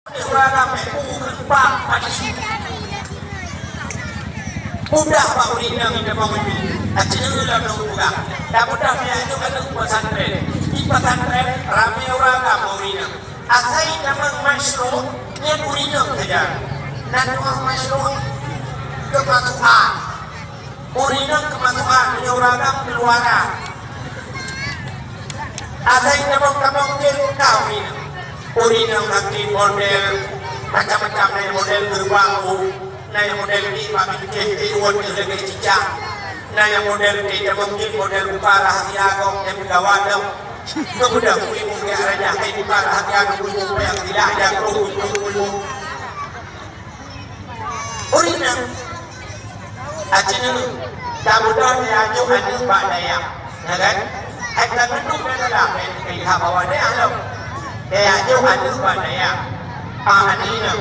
Orang aku kembang pagi. Mudah Pak Urina kita mengundi. Acina lah mengundi. Dah mudah dia itu ada pesantren. Di pesantren ramai orang Pak Urina. Asai nama masyarakat ni Urina saja. Nama masyarakat kemasukan. Urina kemasukan ni orang keluaran. Asai nama kamu dia kau Urina. Urina nanti model macam-macam dari model beruang. Nah yang model ini kami bikin iwan yang lebih cicak. Nah yang model ini dia mungkin model buka rahasia kau yang bergawadam. Kemudian kui mungkin raja kai buka rahasia kui mungkin yang tidak ada kru. Urina, acina kamudah dia aja ada pak daya, ya kan? Akan mendung adalah kita bawa dia alam. Dia aja ada pak daya. Anina.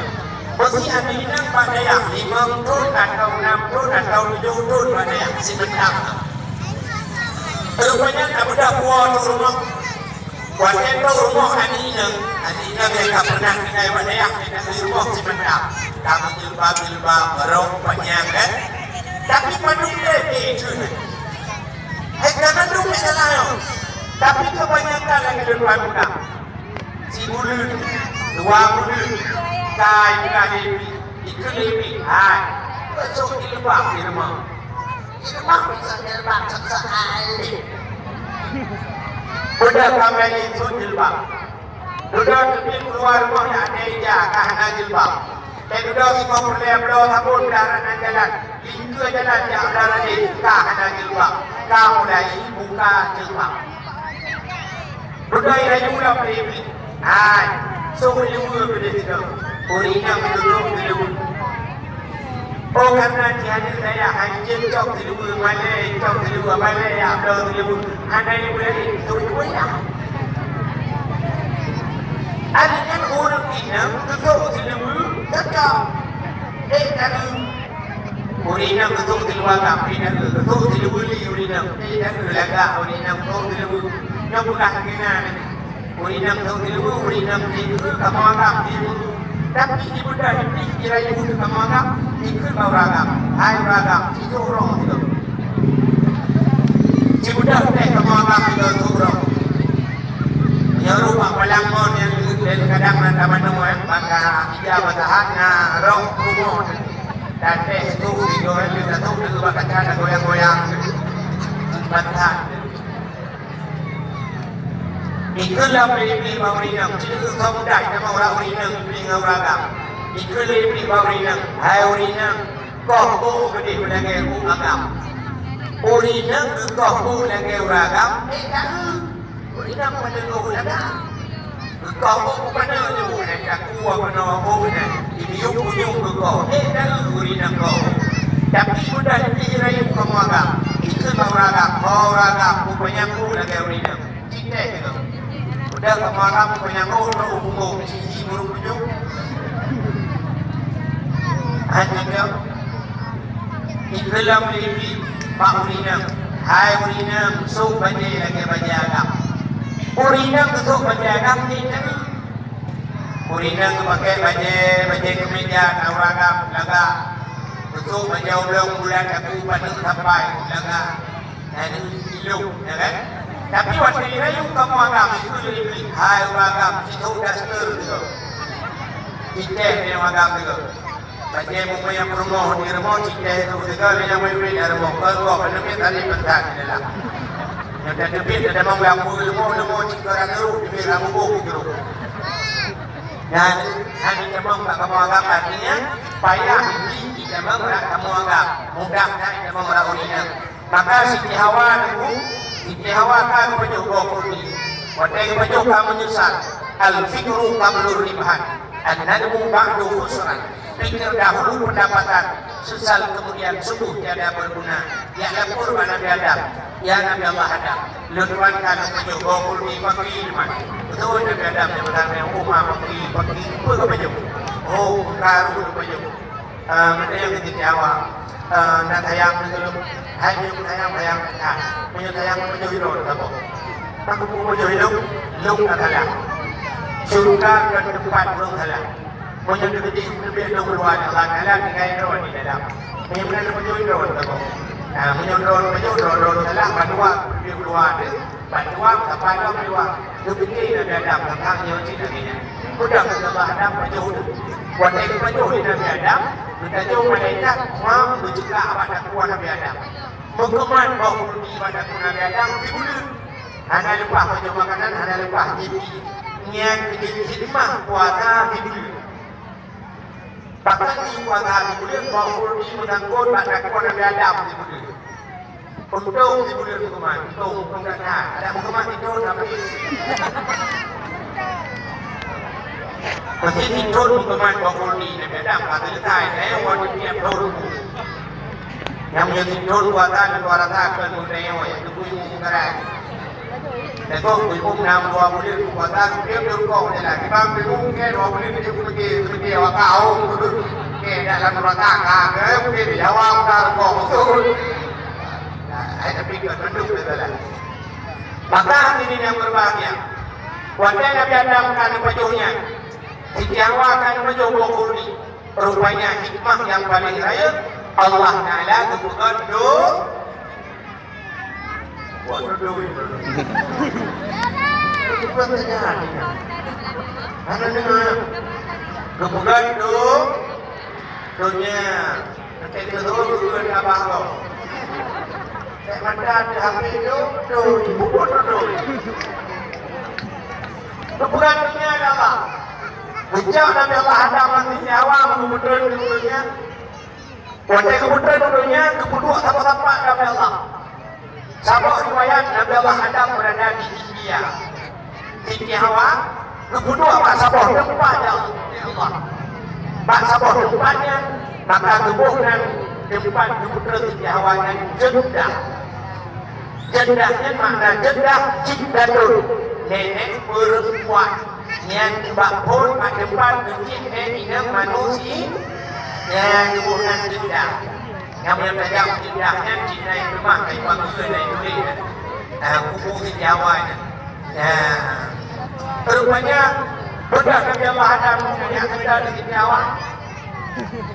Bagi ada yang pada yang 5 tahun atau 6 tahun atau 7 tahun pada yang sebentar. Rupanya tak mudah buat rumah. Buatnya tahu rumah Anina mereka pernah tinggal pada yang di rumah sebentar. Kamu jilbab berong panjang kan? Tapi pandung dia itu. Karena tu masalah. Tapi kebanyakan lagi di luar muda. Si mulut, 2 mulut. Kai kali itu lebih high. Besok dilebak di rumah. Dilebak bisa dilebak sekali. Sudah kami itu dilebak. Sudah kami keluar rumah ada ijazah karena dilebak. Dan sudah semua berlebar sabun darah jalan. Hingga jalan yang darah di karena dilebak. Kamu dah buka dilebak. Sudah ia juga lebih high. So ilmu berbeza. Urina menurut ilmu. Oh karena tiada daya anjing cok ilmu malai cok ilmu malai ada ilmu. Anda yang boleh itu ya. Ada yang orang ini betul ilmu tetap. Kalau urina betul ilmu agam, urina betul ilmu urina. Kalau laga urina betul ilmu. Yang bukan kenal. Urina betul ilmu urina betul kamu agam ilmu. Tapi ibu dah ini kira ibu tu kamu agak ikut beragam, hai beragam, itu orang itu. Ibu dah kamu agak itu orang. Yang rumah palangon yang kadang nanti mana maka ijab tahannya rong kumon dan itu video itu satu itu bakal ada goyang-goyang bantahan. Ikulah beri bawrina, jadi kamu dah nama orang urina beri ngawragam. Ikulah beri bawrina, hai urina, kau gede belakang agam. Urina kau belakang uragam, urina pada kau belakang. Kau pada je bukan, aku pada kau ni. Ini yung kau, urina kau. Tapi sudah dijerai kamu agam. Ikut uragam, kau uragam, rupanya aku belakang urina. Cinta itu. Sudah kemarin punya orang umum sisi buruk pujuk. Hanya iklam lebih Pak Urina, hai Urina, sok baca lagi baca agam. Urina sok baca agam ni kan? Urina pakai baca kemeja orang agam laga. Sok baca bulan aku pada sampai laga. Dan ilmu, ya kan? Tapi waktu ini yang kamu agam itu lebih hai agam itu dasar itu. Kita ni agam itu. Baca buku yang perumah di rumah kita itu segala yang berbeza dari rumah. Kalau penerbit tadi pentas adalah. Yang penerbit ada mengambil ilmu kita orang terus diberi buku itu. Dan hari memang kamu agam artinya payah ini kita memang kamu agam mudah kita memang urina. Maka Siti Hawa itu Siti Hawa kan penyuka kurni. Wadai penyuka menyesal. Al-fikru qablur ribhan. An-nadmu ba'du khusran. Pikir dahulu pendapatan, sesal kemudian sungguh tiada berguna. Ya dapur mana biadab, ya Nabi Allah hadap. Lutuan kan penyuka kurni pakir iman. Betul Nabi Adam yang benar yang umah pakir apa penyuka? Oh, karu penyuka. Mereka yang Siti Hawa. Nak sayang dulu, hanya sayang punya sayang punya hidup, aku punya hidup, lung tak salah, surga dan tempat belum salah. Menyuruh lebih keluar Allah Taala dengan drone di dalam. Menyuruh drone tu. Menyuruh dalam bantuan lebih keluar tu. Bantuan apa yang keluar. Lebih dalam tentang yang tidak ini. Sudah Allah Adam menyuruh. Wanita itu menyuruh di Nabi Adam. Kita jauh malaikat mau berjika pada kuat Nabi Adam. Mengkeman bahu di pada Nabi Adam dibulu. Ada lupa macam makanan, ada lupa jadi niat khidmah puasa dibulu. Bahkan di puasa dibulu bahu di menangkut pada kuat Nabi Adam dibulu. Untung dibulu mengkeman, untung tak ada mengkeman itu tapi masih tidur mengkeman bahu di Nabi Adam pada letak saya wanita tiap tahun. Yang menjadi tidur puasa dan puasa kan budaya yang tubuh sekarang. Dan kau pun nam dua bulan puasa dia berkau je lah. Kita bingung ke dua bulan ni pergi awak kau ke dalam puasa ke mungkin dia awak dah kau betul. Ada pikir menduk betul. Maka ini yang berbahagia. Wanita Nabi Adam kan pejuhnya. Setiap kan pejuh buku ni. Rupanya hikmah yang paling raya Allah Taala kebukaan doa. Buat doa. Bukan saja. Ada dengan kebukaan doa. Doanya nanti doa bukan apa kau. Saya mandang HP doa. Bukan doa. Kebukaan dunia adalah Hujau Nabi Allah Adam masih nyawa mengumpulkan dunia. Wanita kemudian dunia kepuduk siapa-siapa Nabi Allah. Sahabat riwayat Nabi Allah Adam berada di India. Siti Hawa kepuduk pak sahabat tempatnya Allah. Pak sahabat tempatnya maka kebunan tempat keputusan Siti Hawa dan Jeddah. Jeddahnya makna Jeddah Jiddatul. Nenek perempuan yang dibakpun pada depan masjid Madinah manusia yang kebunan Jeddah. Yang mentajam Jeddahnya Cina yang rumah kayu bangsa dan duit. Kubu sejawanya. Rupanya benar Nabi Allah Adam yang ada di Jawa.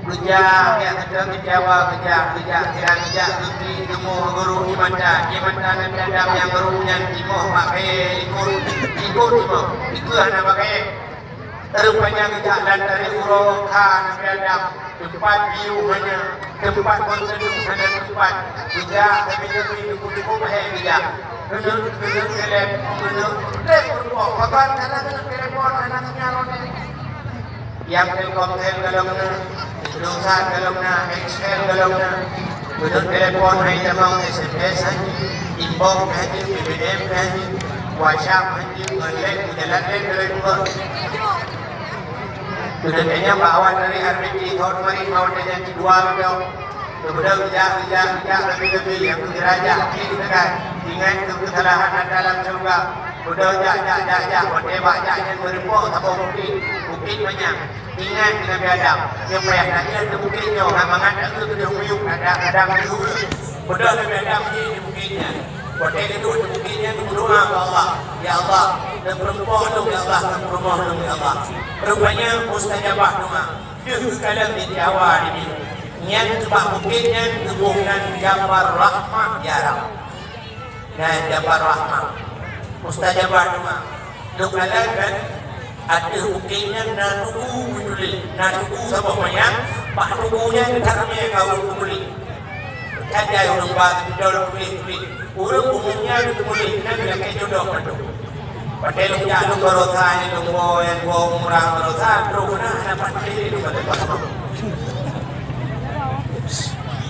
Kerja yang ada di Jawa, kerja negeri semua guru di mana Nabi Adam yang gurunya timur pakai ikut anak pakai. Rupanya jalan dari Uroka Nabi Adam tempat biru mana tempat konsentrasi mana tempat kerja tapi negeri itu pakai kerja. Menurut telepon, kapan karena telepon anak nyalon yang telkomsel galongna, Indosat galongna, XL galongna, menurut telepon hai jamang SMS haji, inbox haji, BBM haji, WhatsApp haji, online jalan dua. Sebenarnya bawa dari RBT tahun kemarin bawa dari dua video. Kemudian lebih yang diraja ini kan ingat kesalahan dalam surga. Sudah whatever yang berempuk tak mungkin banyak. Ingat Nabi Adam yang payah tanya itu mungkinnya mengatakan itu sudah muyuk ada itu. Sudah Nabi Adam ini mungkinnya. Whatever itu mungkinnya berdoa kepada Allah. Ya Allah, dan perempuan itu ya Allah, dan perempuan itu ya Allah. Rupanya mustajabah doa. Dia sekalian di awal ini. Yang sebab mungkinnya hubungan gambar rahmah ya Rab. Dan gambar rahmah mustajabah doa. Dukalan kan ada mungkinnya natuku sama mayang pak tubuhnya ketaknya kau tulis. Ada orang baru jodoh tulis. Orang umumnya itu tulis kita bila ke jodoh itu. Padahal dia tu berusaha itu yang umrah berusaha terus dapat itu betul.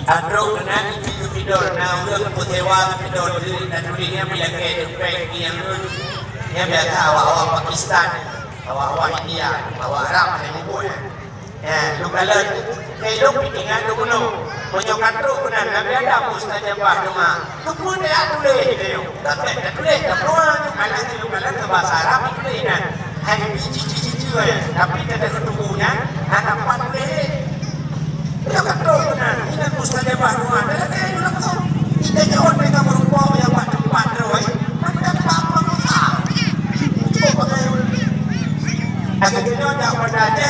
Adro kena tidur na udah keputewa tidur dan dunia bila ke yang biasa awak Pakistan awak India awak Arab yang ibu lu kalau hidup tinggal tu kuno menyokan tu kunan Nabi Adam mustajabah doa tu pun dia tulis dia tapi tulis tak keluar kalau tu kalau bahasa Arab tulis kan hanya cici tapi tidak ketubuhnya ada empat tulis. Ya betul benar. Ini mustajabah doa. Dan saya juga tahu. Kita jauh mereka merubah yang tempat terus. Macam apa musa? Cuba pakai. Akhirnya tak pada aja